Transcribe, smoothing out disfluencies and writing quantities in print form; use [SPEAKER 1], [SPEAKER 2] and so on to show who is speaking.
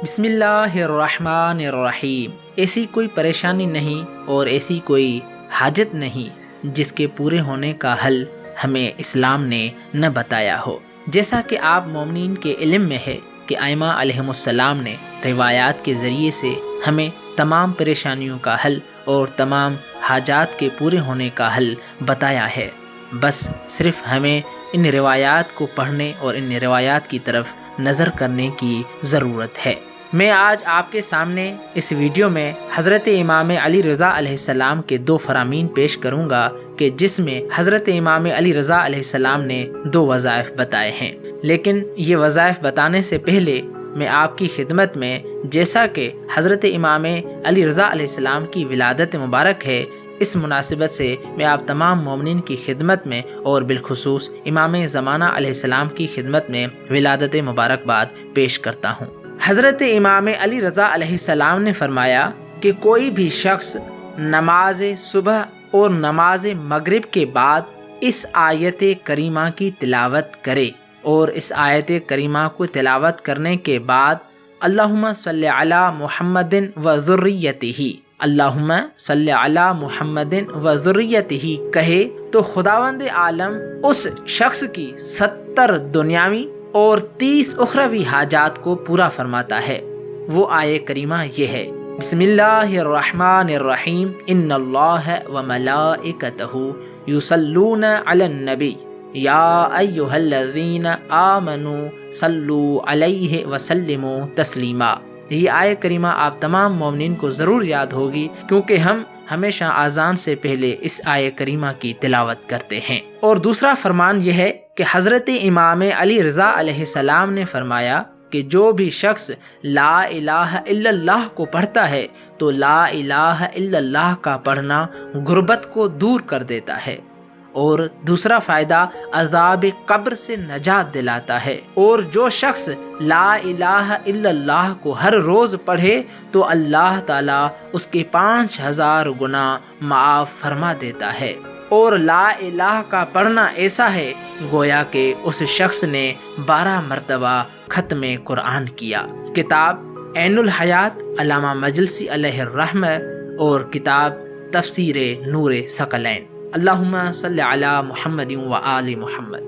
[SPEAKER 1] بسم اللہ الرحمن الرحیم۔ ایسی کوئی پریشانی نہیں اور ایسی کوئی حاجت نہیں جس کے پورے ہونے کا حل ہمیں اسلام نے نہ بتایا ہو۔ جیسا کہ آپ مومنین کے علم میں ہے کہ ائمہ علیہم السلام نے روایات کے ذریعے سے ہمیں تمام پریشانیوں کا حل اور تمام حاجات کے پورے ہونے کا حل بتایا ہے۔ بس صرف ہمیں ان روایات کو پڑھنے اور ان روایات کی طرف نظر کرنے کی ضرورت ہے۔ میں آج آپ کے سامنے اس ویڈیو میں حضرت امام علی رضا علیہ السلام کے 2 فرامین پیش کروں گا کہ جس میں حضرت امام علی رضا علیہ السلام نے 2 وظائف بتائے ہیں۔ لیکن یہ وظائف بتانے سے پہلے میں آپ کی خدمت میں، جیسا کہ حضرت امام علی رضا علیہ السلام کی ولادت مبارک ہے، اس مناسبت سے میں آپ تمام مومنین کی خدمت میں اور بالخصوص امام زمانہ علیہ السلام کی خدمت میں ولادت مبارکباد پیش کرتا ہوں۔ حضرت امام علی رضا علیہ السلام نے فرمایا کہ کوئی بھی شخص نماز صبح اور نماز مغرب کے بعد اس آیت کریمہ کی تلاوت کرے اور اس آیت کریمہ کو تلاوت کرنے کے بعد اللہم صلی علی محمد و ذریتہ، اللہم صلی علی محمد و ذریتہ کہے تو خداوند عالم اس شخص کی 70 دنیاوی اور 30 اخروی حاجات کو پورا فرماتا ہے۔ وہ آیت کریمہ یہ ہے: بسم اللہ الرحمن الرحیم، ان اللہ و ملائکتہ یصلون علی النبی یا ایہا الذین آمنوا صلوا علیہ وسلموا تسلیما۔ یہ آیت کریمہ آپ تمام مومنین کو ضرور یاد ہوگی، کیونکہ ہم ہمیشہ اذان سے پہلے اس آیت کریمہ کی تلاوت کرتے ہیں۔ اور دوسرا فرمان یہ ہے کہ حضرت امام علی رضا علیہ السلام نے فرمایا کہ جو بھی شخص لا الہ الا اللہ کو پڑھتا ہے تو لا الہ الا اللہ کا پڑھنا غربت کو دور کر دیتا ہے، اور دوسرا فائدہ عذاب قبر سے نجات دلاتا ہے، اور جو شخص لا الہ الا اللہ کو ہر روز پڑھے تو اللہ تعالیٰ اس کے 5000 گناہ معاف فرما دیتا ہے۔ اور لا الہ کا پڑھنا ایسا ہے گویا کہ اس شخص نے 12 مرتبہ ختم قرآن کیا۔ کتاب عین الحیات علامہ مجلسی علیہ الرحمہ اور کتاب تفسیر نور ثقلین۔ اللہم صلی علی محمد و آل محمد۔